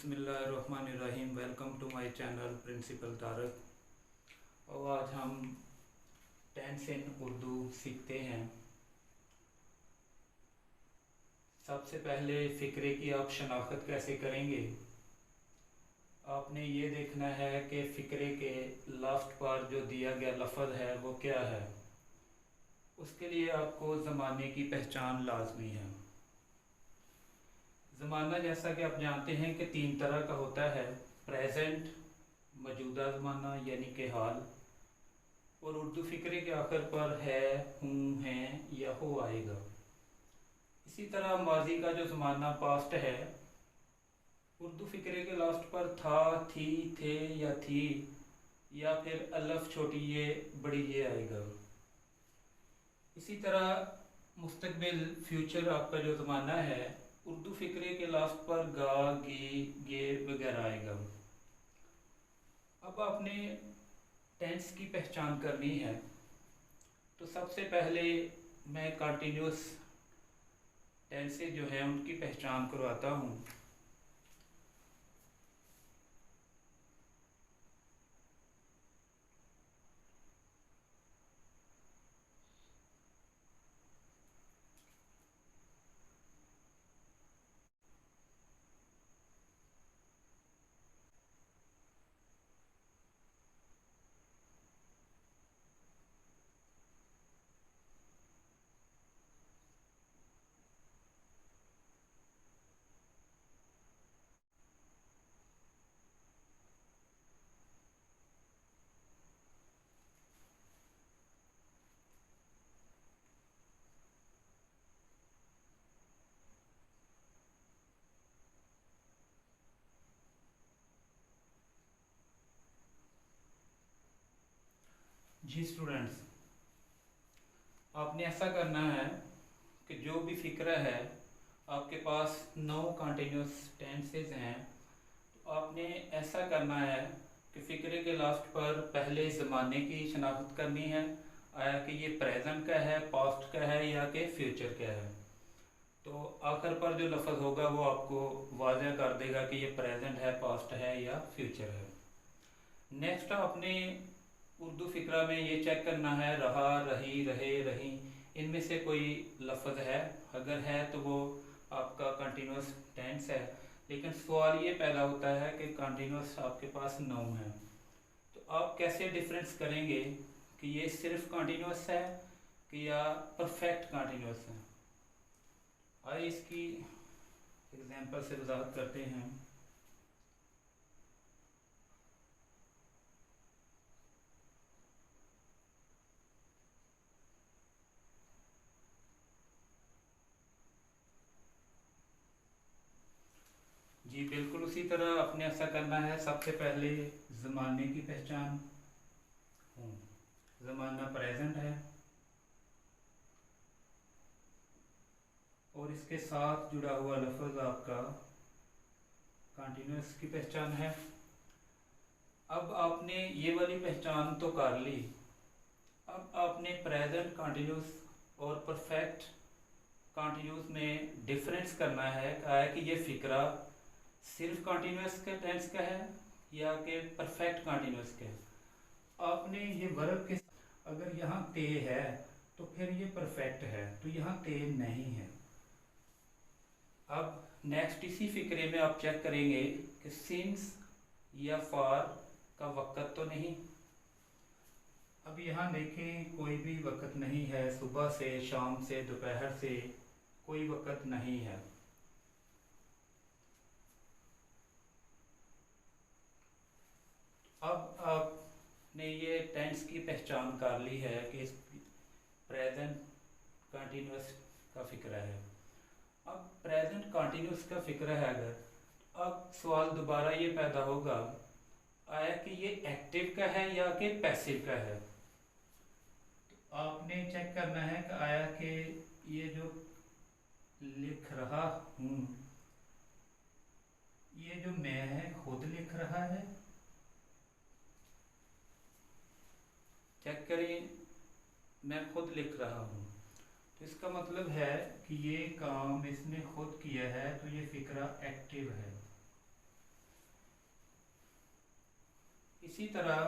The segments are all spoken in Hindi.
बिस्मिल्लाहिर्रहमानिर्रहीम। Welcome to my channel principal Tarak. और आज हम टेंस इन उर्दू सीखते हैं। सबसे पहले फ़िक्रे की आप शनाख्त कैसे करेंगे। आपने ये देखना है कि फ़िक्रे के लास्ट पर जो दिया गया लफ्ज़ है वो क्या है। उसके लिए आपको ज़माने की पहचान लाजमी है। ज़माना जैसा कि आप जानते हैं कि तीन तरह का होता है, प्रेजेंट, मौजूदा ज़माना यानी कि हाल, और उर्दू फ़िक्रे के आखिर पर है, हूँ, हैं या हो आएगा। इसी तरह माजी का जो ज़माना पास्ट है, उर्दू फ़िक्रे के लास्ट पर था, थी, थे या थी, या फिर अलफ छोटी ये बड़ी ये आएगा। इसी तरह मुस्तकबिल फ्यूचर आपका जो ज़माना है, उर्दू फ़िक्रे के लास्ट पर गा, गी, गे वगैरह आएगा। अब आपने टेंस की पहचान करनी है, तो सबसे पहले मैं कंटिन्यूस टेंसेज जो हैं उनकी पहचान करवाता हूँ। जी स्टूडेंट्स, आपने ऐसा करना है कि जो भी फ़िक्रा है आपके पास 9 कंटिन्यूस टेंसेज हैं, तो आपने ऐसा करना है कि फ़िक्रे के लास्ट पर पहले ज़माने की शनाख्त करनी है, आया कि ये प्रेजेंट का है, पास्ट का है या कि फ्यूचर का है। तो आखिर पर जो लफ्ज़ होगा वो आपको वाज़ह कर देगा कि ये प्रेजेंट है, पास्ट है या फ्यूचर है। नेक्स्ट आपने उर्दू फ़िक्रा में ये चेक करना है, रहा, रही, रहे, रही, इनमें से कोई लफ्ज़ है। अगर है तो वो आपका कंटिन्यूस टेंस है। लेकिन सवाल ये पैदा होता है कि कंटिन्यूस आपके पास नाउन है, तो आप कैसे डिफरेंस करेंगे कि ये सिर्फ कंटिन्यूस है कि या परफेक्ट कंटिन्यूस है। आइए इसकी एग्जांपल से वजाहत करते हैं। जी बिल्कुल उसी तरह आपने ऐसा करना है। सबसे पहले ज़माने की पहचान, हूँ, ज़माना प्रेजेंट है और इसके साथ जुड़ा हुआ लफ्ज़ आपका कंटिन्यूस की पहचान है। अब आपने ये वाली पहचान तो कर ली, अब आपने प्रेजेंट कंटिन्यूस और परफेक्ट कंटिन्यूस में डिफरेंस करना है कि ये फ़िक्रा सिर्फ कंटिन्यूस के टेंस का है या कि परफेक्ट कंटिन्यूस के। आपने ये वर्ब के अगर यहाँ ते है तो फिर ये परफेक्ट है, तो यहाँ ते नहीं है। अब नेक्स्ट इसी फ़िक्रे में आप चेक करेंगे कि सिंस या फॉर का वक़्त तो नहीं। अब यहाँ देखें कोई भी वक़्त नहीं है, सुबह से, शाम से, दोपहर से कोई वक़्त नहीं है। अब आपने ये टेंस की पहचान कर ली है कि प्रेजेंट कंटिन्यूस का फ़िक्रा है। अब प्रेजेंट कंटिन्यूस का फ़िक्रा है अगर, अब सवाल दोबारा ये पैदा होगा, आया कि ये एक्टिव का है या कि पैसिव का है। तो आपने चेक करना है कि आया कि ये जो लिख रहा हूँ, ये जो मैं है खुद लिख रहा है। चेक करें, मैं खुद लिख रहा हूँ, तो इसका मतलब है कि ये काम इसने खुद किया है, तो ये फ़िक्रा एक्टिव है। इसी तरह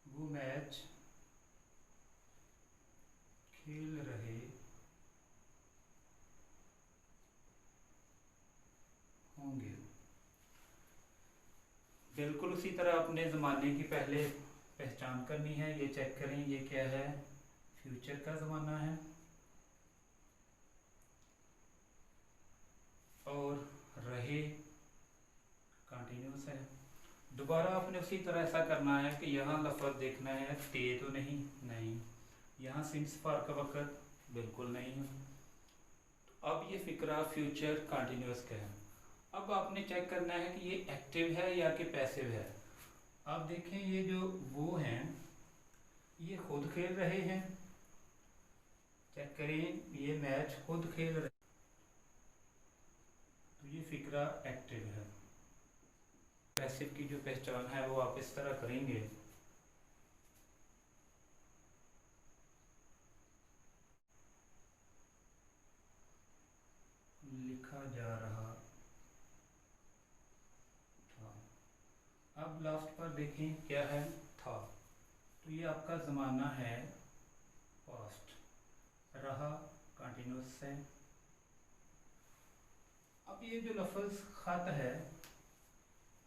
वो मैच खेल रहे होंगे। बिल्कुल उसी तरह अपने ज़माने की पहले पहचान करनी है। ये चेक करें, ये क्या है, फ्यूचर का ज़माना है और रहे कंटिन्यूस है। दोबारा आपने उसी तरह ऐसा करना है कि यहाँ लफ्ज़ देखना है ते तो नहीं, नहीं, यहाँ सिंस फॉर का वक़्त बिल्कुल नहीं है। तो अब ये फ़िक्रा फ्यूचर कंटिन्यूस का है। अब आपने चेक करना है कि ये एक्टिव है या कि पैसिव है। आप देखें ये जो वो हैं ये खुद खेल रहे हैं, चेक करें ये मैच खुद खेल रहे, तो ये फ़िक्रा एक्टिव है। पैसिव की जो पहचान है वो आप इस तरह करेंगे, लिखा जा रहा था। अब लास्ट पर देखें क्या है, था, तो ये आपका ज़माना है पास्ट, रहा कंटिन्यूस है। अब ये जो लफ्ज़ खत है,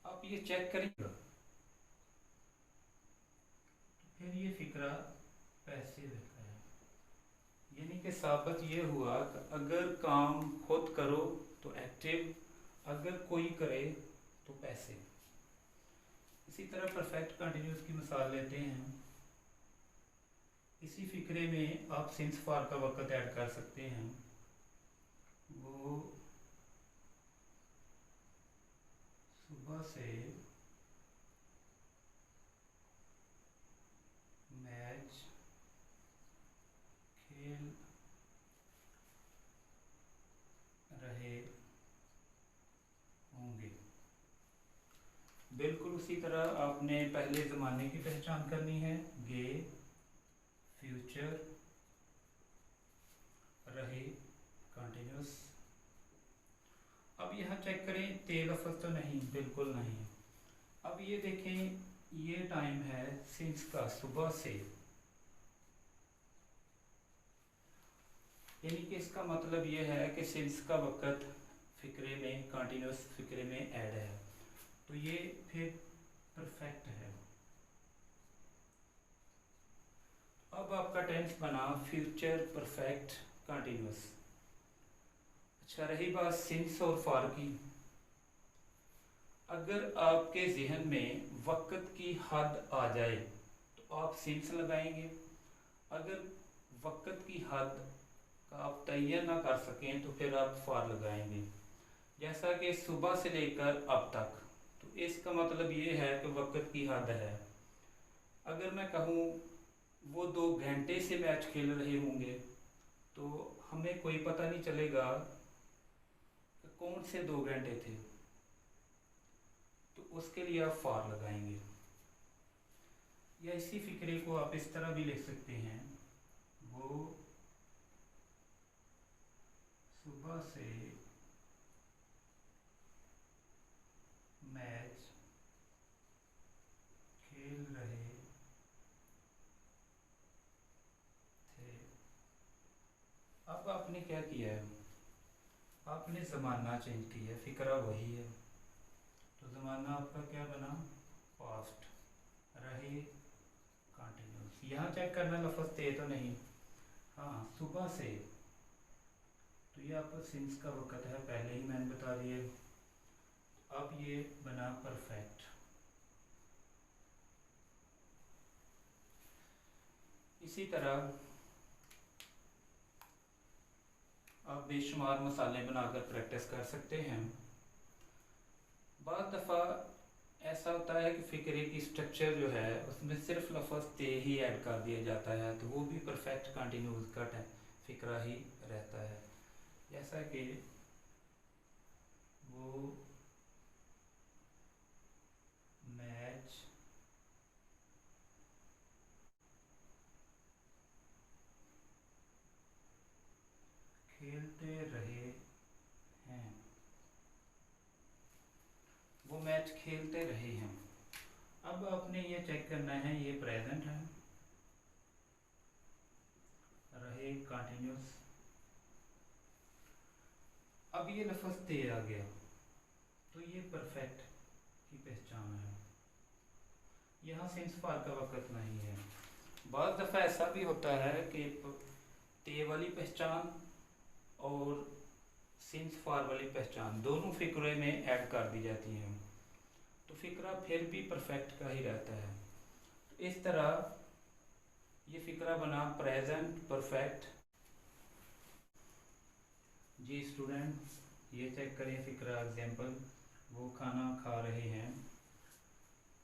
आप ये चेक करेंगे, फिर ये फ़िक्रा पैसिव है। यानी कि साबित ये हुआ कि अगर काम खुद करो तो एक्टिव, अगर कोई करे तो पैसिव। इसी तरह परफेक्ट कंटिन्यूस की मिसाल लेते हैं। इसी फिक्रे में आप सिंस फॉर का वक़्त ऐड कर सकते हैं। वो सुबह से मैच खेल रहे होंगे। बिल्कुल उसी तरह आपने पहले ज़माने की पहचान करनी है, गे फ्यूचर रहे कंटिन्यूस। अब यहाँ चेक करें ते लफ्ज़ तो नहीं, बिल्कुल नहीं। अब ये देखें ये टाइम है सिंस का, सुबह से, यानी कि इसका मतलब ये है कि सिंस का वक़्त फ़िक्रे में, कंटिन्यूस फ़िक्रे में ऐड है, तो ये फिर परफेक्ट है। अब आपका टेंस बना फ्यूचर परफेक्ट कंटिन्यूस। अच्छा, रही बात सिंस और फॉर की, अगर आपके जहन में वक़्त की हद आ जाए तो आप सिंस लगाएंगे। अगर वक़्त की हद का आप तयन ना कर सकें तो फिर आप फॉर लगाएंगे। जैसा कि सुबह से लेकर अब तक, तो इसका मतलब ये है कि वक़्त की हद है। अगर मैं कहूँ वो 2 घंटे से मैच खेल रहे होंगे तो हमें कोई पता नहीं चलेगा कि कौन से 2 घंटे थे, तो उसके लिए आप फॉर लगाएंगे। या इसी फिक्रे को आप इस तरह भी लिख सकते हैं, वो सुबह से मैच खेल रहे थे। अब आपने क्या किया है, आपने ज़माना चेंज किया है, फिक्रा वही है, तो ज़माना आपका क्या बना, पास्ट, रहे कंटिन्यूस। यहाँ चेक करना लफ्ज़ थे तो नहीं, हाँ सुबह से, तो ये आपका सिंस का वक़्त है, पहले ही मैंने बता दिया। अब ये बना परफेक्ट। इसी तरह आप बेशुमार मसाले बनाकर प्रैक्टिस कर सकते हैं। बाद दफ़ा ऐसा होता है कि फ़िक्रे की स्ट्रक्चर जो है उसमें सिर्फ लफ्ज़ ते ही ऐड कर दिया जाता है, तो वो भी परफेक्ट कंटिन्यूस का फ़िक्रा ही रहता है। जैसा कि वो मैच खेलते रहे आपने ये चेक करना है, ये प्रेजेंट है, रहे कंटिन्यूस। अब ये लफ्ज़ ते आ गया तो ये परफेक्ट की पहचान है। यहाँ सिंस फार का वक़्त नहीं है। बाद दफ़ा ऐसा भी होता है कि ते वाली पहचान और सिंस फार वाली पहचान दोनों फ़िक्रे में ऐड कर दी जाती हैं, तो फ़िक्रा फिर भी परफेक्ट का ही रहता है। तो इस तरह ये फ़िक्रा बना प्रेजेंट परफेक्ट। जी स्टूडेंट, ये चेक करें फ़िक्रा एग्जाम्पल, वो खाना खा रहे हैं।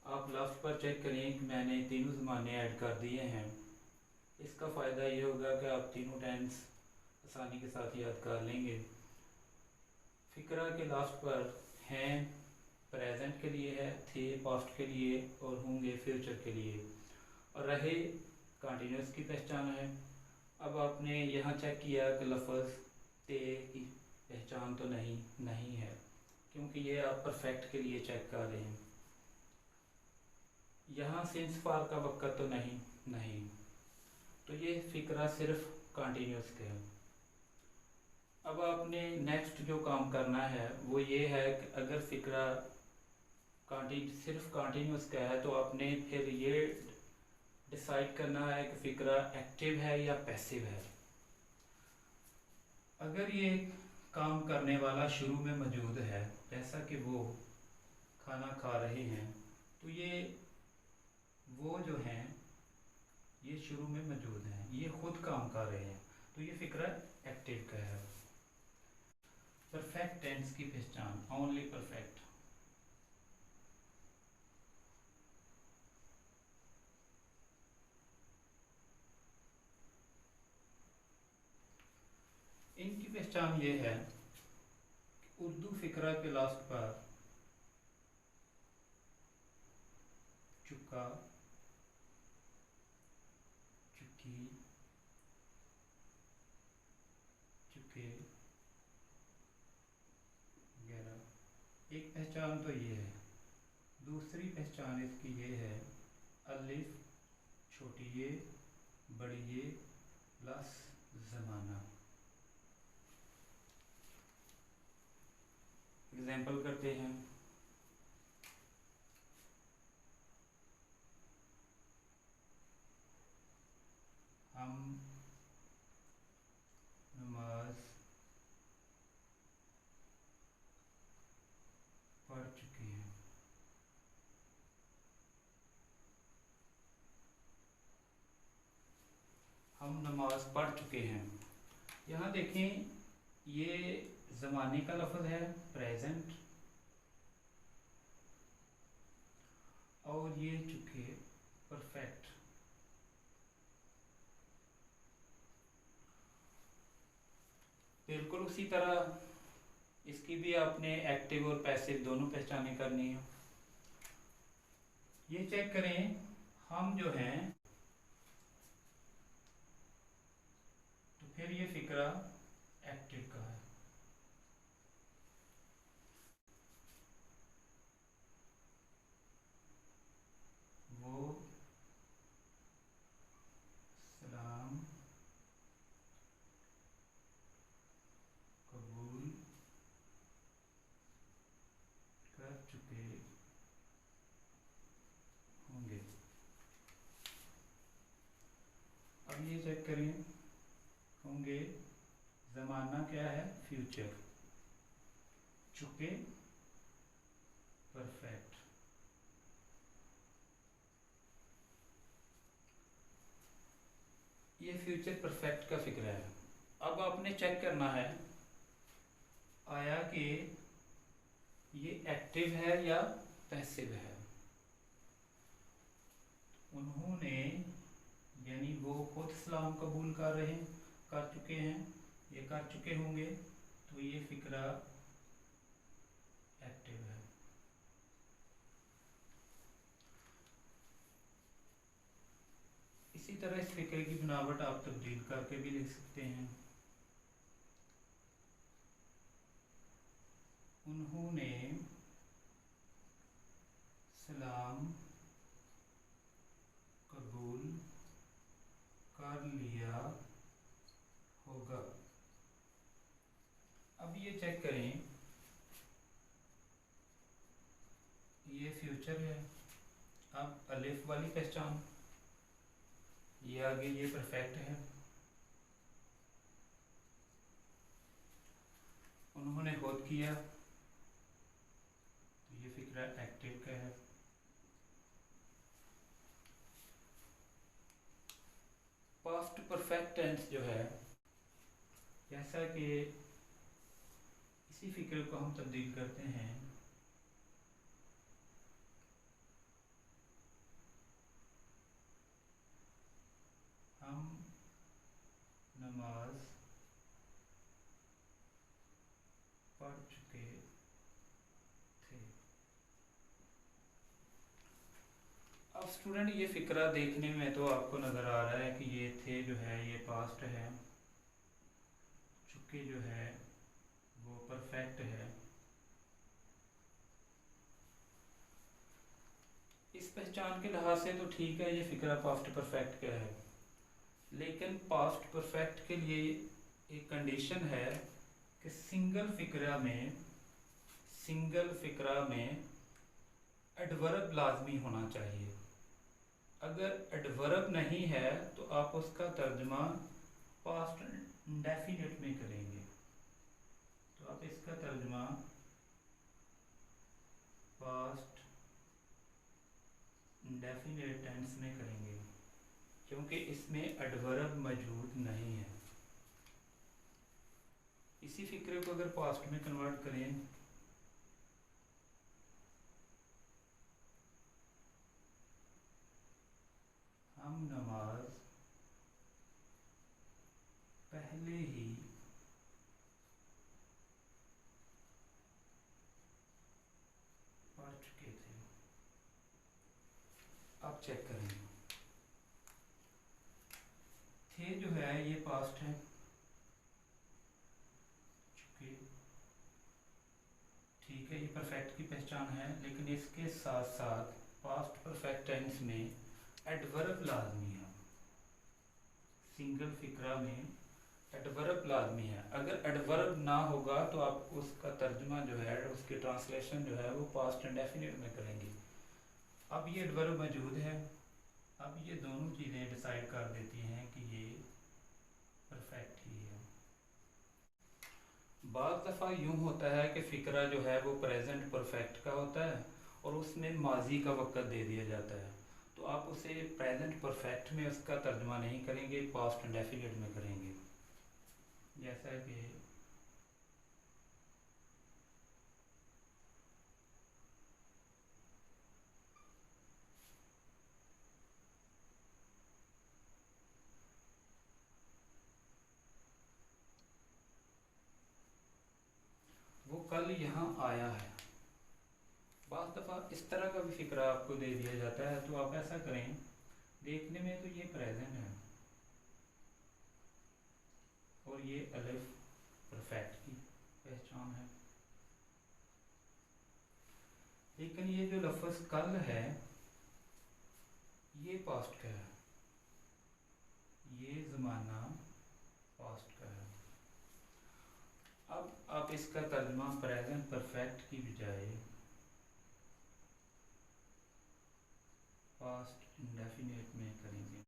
आप लास्ट पर चेक करें कि मैंने तीनों ज़माने ऐड कर दिए हैं। इसका फ़ायदा ये होगा कि आप तीनों टेंस आसानी के साथ याद कर लेंगे। फ़िक्रा के लास्ट पर हैं प्रेजेंट के लिए है, थे पास्ट के लिए और होंगे फ्यूचर के लिए, और रहे कंटिन्यूस की पहचान है। अब आपने यहाँ चेक किया कि लफ्ज़ ते की पहचान तो नहीं है, क्योंकि ये आप परफेक्ट के लिए चेक कर रहे हैं। यहाँ सिंस फार का वक़्त तो नहीं, तो ये फ़िक्रा सिर्फ कंटिन्यूस का है। अब आपने नेक्स्ट जो काम करना है वो ये है कि अगर फ़िक्रा सिर्फ कंटिन्यूस का है तो आपने फिर ये डिसाइड करना है कि फ़िक्रा एक्टिव है या पैसिव है। अगर ये काम करने वाला शुरू में मौजूद है, जैसा कि वो खाना खा रहे हैं, तो ये वो जो हैं ये शुरू में मौजूद हैं, ये खुद काम कर रहे हैं, तो ये फ़िक्रा एक्टिव का है। परफेक्ट टेंस की पहचान, ओनली परफेक्ट। इनकी पहचान ये है कि उर्दू फ़िक्रा के लास्ट पर चुका, चुकी, चुके वगैरह। एक पहचान तो ये है। दूसरी पहचान इसकी ये है, अलिफ छोटी ये बड़ी ये प्लस ज़माना। एग्जाम्पल करते हैं। हम नमाज पढ़ चुके हैं। हम नमाज पढ़ चुके हैं। यहाँ देखें, ये ज़माने का लफ्ज़ है प्रेजेंट, और ये चुके परफेक्ट। बिल्कुल उसी तरह इसकी भी आपने एक्टिव और पैसिव दोनों पहचानें करनी है। ये चेक करें, हम जो हैं, तो फिर ये फ़िक्रा एक्टिव का है। वो सलाम कबूल कर चुके होंगे। अब ये चेक करें, होंगे ज़माना क्या है, फ्यूचर, चुके परफेक्ट। ये फ्यूचर परफेक्ट का फ़िक्रा है। अब आपने चेक करना है आया कि ये एक्टिव है या पैसिव है। उन्होंने यानी वो खुद सलाम कबूल कर चुके हैं, ये कर चुके होंगे, तो ये फ़िक्रा एक्टिव है। इसी तरह इस फ़िक्रे की बनावट आप तब्दील करके भी लिख सकते हैं। उन्होंने सलाम फ्यूचर है। अब अलिफ वाली पहचान, ये आगे ये परफेक्ट है। उन्होंने खुद किया, तो ये फिक्रा एक्टिव का है। पास्ट परफेक्ट टेंस जो है, जैसा कि इसी फिक्र को हम तब्दील करते हैं, हम नमाज पढ़ चुके थे। अब स्टूडेंट ये फिक्रा देखने में तो आपको नज़र आ रहा है कि ये थे जो है ये पास्ट है, चुके जो है वो परफेक्ट है। इस पहचान के लिहाज से तो ठीक है, ये फिक्रा पास्ट परफेक्ट का है, लेकिन पास्ट परफेक्ट के लिए एक कंडीशन है कि सिंगल फिक्रा में एडवर्ब लाजमी होना चाहिए। अगर एडवर्ब नहीं है तो आप उसका तर्जमा पास्ट इंडेफिनिट में करेंगे। तो आप इसका तर्जमा पास्ट इंडेफिनिट टेंस में करेंगे, क्योंकि इसमें एडवर्ब मौजूद नहीं है। इसी फिक्रे को अगर पास्ट में कन्वर्ट करें, हम नमाज पहले ही पढ़ चुके थे। अब चेक करें, थे जो है ये पास्ट है, चुके ठीक है, ये परफेक्ट की पहचान है, लेकिन इसके साथ साथ पास्ट परफेक्ट टेंस में एडवर्ब लाजमी है। सिंगल फिक्रा में एडवर्ब लाजमी है। अगर एडवर्ब ना होगा तो आप उसका तर्जुमा जो है, उसकी ट्रांसलेशन जो है वो पास्ट इंडेफिनिट में करेंगे। अब ये एडवर्ब मौजूद है, अब ये दोनों चीज़ें डिसाइड कर देती हैं कि ये परफेक्ट ही है। बाज़ दफ़ा यूँ होता है कि फ़िक्रा जो है वो प्रेजेंट परफेक्ट का होता है और उसमें माजी का वक़्त दे दिया जाता है, तो आप उसे प्रेजेंट परफेक्ट में उसका तर्जुमा नहीं करेंगे, पास्ट इंडेफिनिट में करेंगे। जैसा कि वो कल यहाँ आया है। बाज़ दफ़ा इस तरह का भी फ़िक्रा आपको दे दिया जाता है, तो आप ऐसा करें, देखने में तो ये प्रेजेंट है और ये अलिफ परफेक्ट की पहचान है, लेकिन ये जो लफ्ज़ कल है ये पास्ट का है, ये ज़माना पास्ट का है। अब आप इसका तर्जुमा प्रेजेंट परफेक्ट की बजाय पास्ट इंडेफिनिट में करेंगे।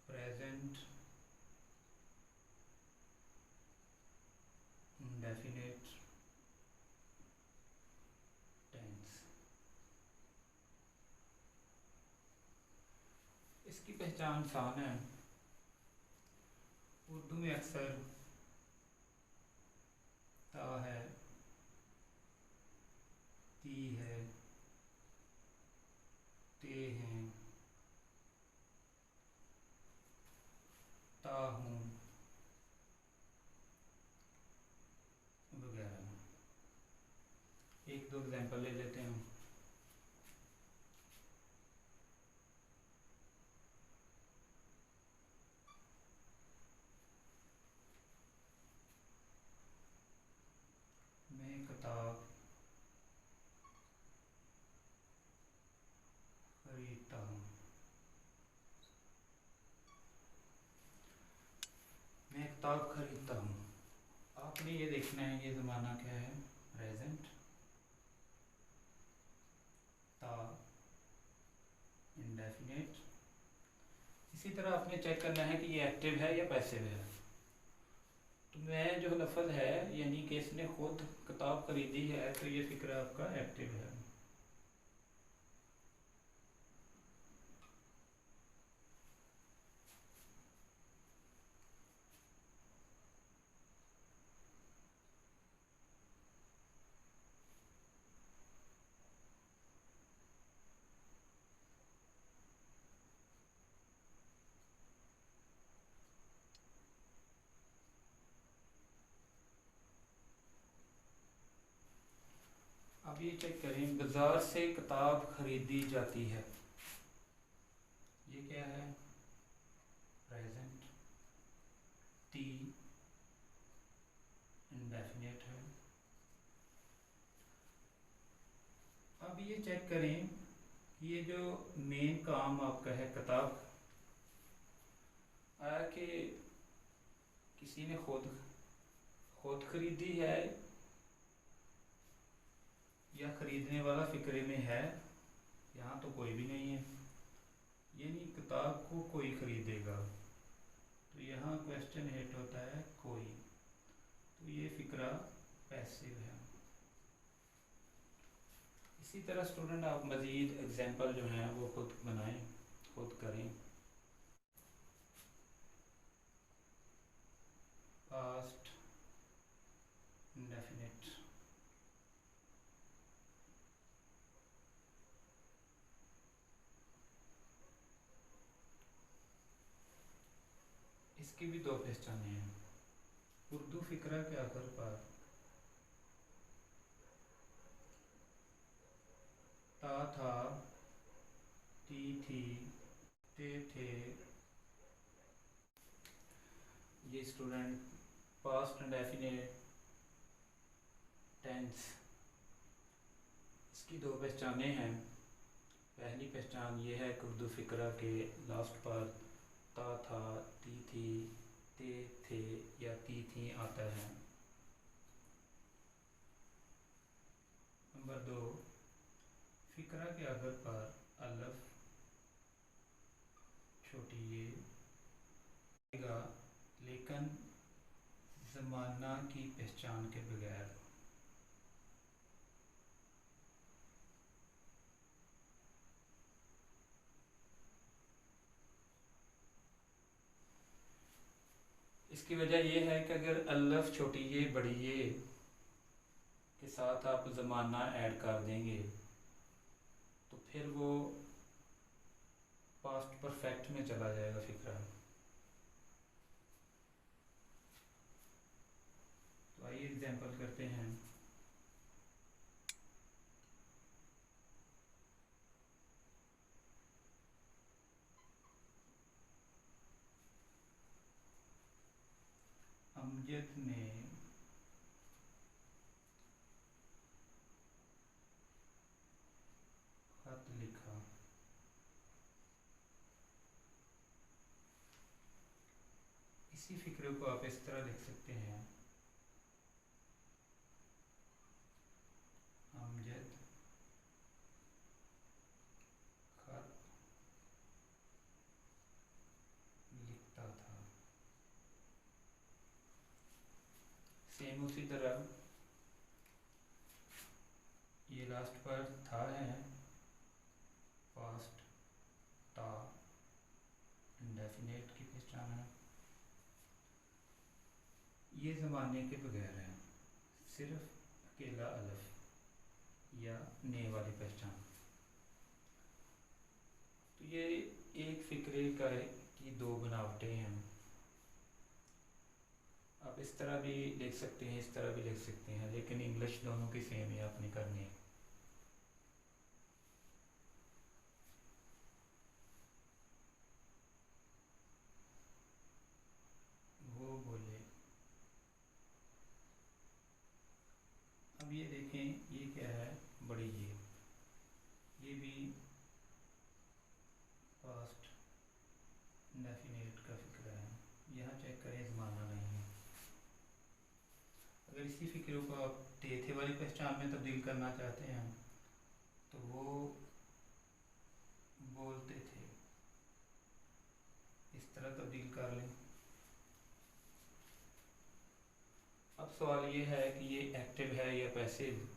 प्रेजेंट इंडेफिनिट टेंस, इसकी पहचान आसान है। उर्दू में अक्सर ता है, ती है, ते हैं, ता हूँ वगैरह। एक दो एग्जांपल ले लेते हैं। मैं किताब खरीदता हूँ, मैं किताब खरीदता हूँ। आपने ये देखना है ये ज़माना क्या है, प्रेजेंट, ता इंडेफिनेट। इसी तरह आपने चेक करना है कि ये एक्टिव है या पैसिव है। तो मैं जो लफ्ज़ है यानी कि इसने खुद किताब खरीदी है, तो ये फिक्र आपका एक्टिव है। अब ये चेक करें, बाजार से किताब खरीदी जाती है, ये क्या है, प्रेजेंट, टी इंडेफिनेट है। अब ये चेक करें, ये जो मेन काम आपका है किताब, आया कि किसी ने खुद खुद खरीदी है या खरीदने वाला फिक्रे में है। यहाँ तो कोई भी नहीं है, यानी किताब को कोई खरीदेगा, तो यहाँ क्वेश्चन हिट होता है कोई, तो ये फिक्रा पैसिव है। इसी तरह स्टूडेंट आप मज़ीद एग्जांपल जो हैं वो खुद बनाएं, खुद करें। पास्ट इंडेफिनिट, इसकी भी दो पहचानें हैं। उर्दू फिक्रा के आखिर पर ता था, ती थी, ते थे, ये स्टूडेंट पास्ट इंडेफिनिट टेंस, इसकी दो पहचानें हैं। पहली पहचान ये है कि उर्दू फिक्रा के लास्ट पर ता था, ती थी, ते थे या ती थी आता है। नंबर दो, फिक्रा के आखिर पर अलफ छोटी ये आएगा, लेकिन ज़माना की पहचान के बगैर। इसकी वजह यह है कि अगर अलफ छोटी ये बड़ी ये के साथ आप ज़माना ऐड कर देंगे तो फिर वो पास्ट परफेक्ट में चला जाएगा फिक्रा। तो आइए एग्जांपल करते हैं। अमजद ने खत लिखा, इसी फिक्रे को आप इस तरह लिख सकते हैं, अमजद खत लिखता था। सेम उसी तरह ये लास्ट पर था है, पास्ट ता इंडेफिनेट की पहचान है, ये ज़माने के बगैर है, सिर्फ अकेला अलफ या ने वाली पहचान। तो ये एक फिक्रे का की दो बनावटें हैं। आप इस तरह भी लिख सकते हैं, इस तरह भी लिख सकते हैं, लेकिन इंग्लिश दोनों की सेम ही आपने करनी है। वो बोले, अब ये देखें ये क्या है, बड़ी ये भी पास्ट इंडेफिनिट का फिक्रा है। यहाँ चेक करें ज़माना नहीं है। अगर इसी फिक्रे को आप थे वाली पहचान में तब्दील करना चाहते हैं तो वो बोलते थे, इस तरह तब्दील कर लें। अब सवाल ये है कि ये एक्टिव है या पैसिव,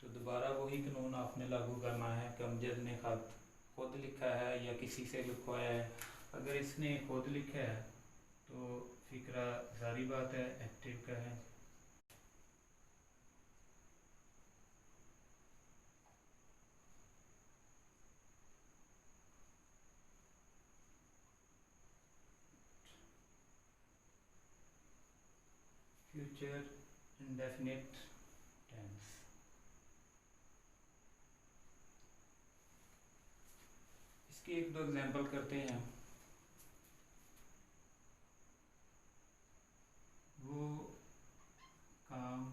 तो दोबारा वही कानून आपने लागू करना है कि अमजद ने ख़त खुद लिखा है या किसी से लिखवाया है। अगर इसने खुद लिखा है तो फ़िक्रा सारी बात है एक्टिव का है। फ्यूचर इंडेफिनिट टेंस, इसकी एक दो एग्जांपल करते हैं। वो काम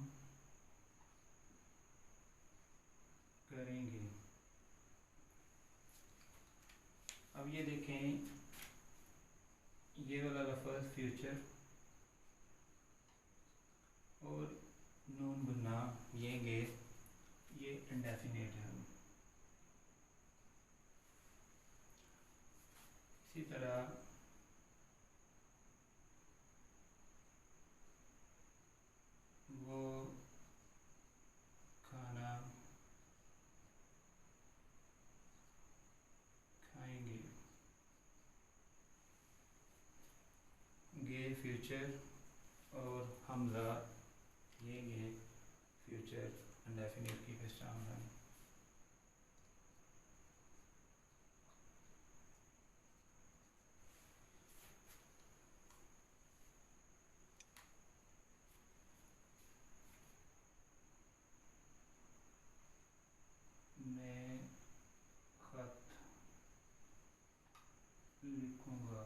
करेंगे। अब ये देखें, ये वाला लफ्ज़ फ्यूचर और नून गुन्ना येंगे, ये इंडेफिनिट है। इसी तरह वो खाना खाएंगे, गे फ्यूचर और हमजा ये फ्यूचर इंडेफिनिट की पहचान है। मैं ख़त लिखूँगा,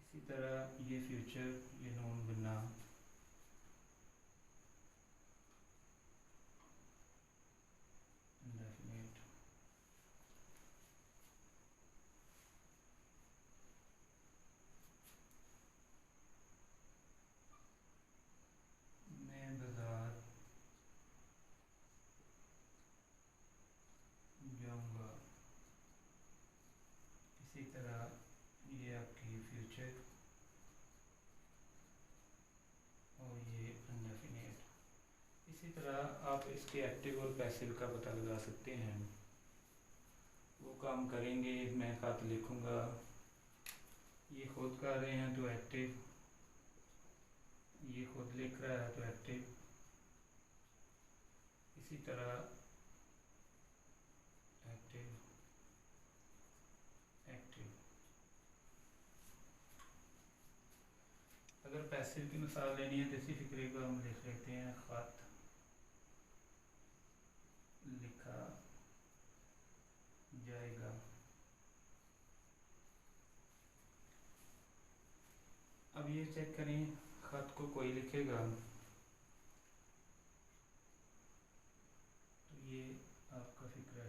इसी तरह ये फ्यूचर, ये नून बिना इंडेफिनिट। मैं बाजार जाऊँगा, इसी तरह ये आपकी फ्यूचर और ये इंडेफिनिट। इसी तरह आप इसके एक्टिव और पैसिव का पता लगा सकते हैं। वो काम करेंगे, मैं ख़त लिखूँगा, ये खुद कर रहे हैं तो एक्टिव, ये खुद लिख रहा है तो एक्टिव। इसी तरह एक्टिव एक्टिव। अगर पैसिव की मिसाल लेनी है तो इसी फिक्रे को हम लिख लेते हैं, ख़त लिखा जाएगा। अब ये चेक करें, ख़त को कोई लिखेगा तो ये आपका फिक्रा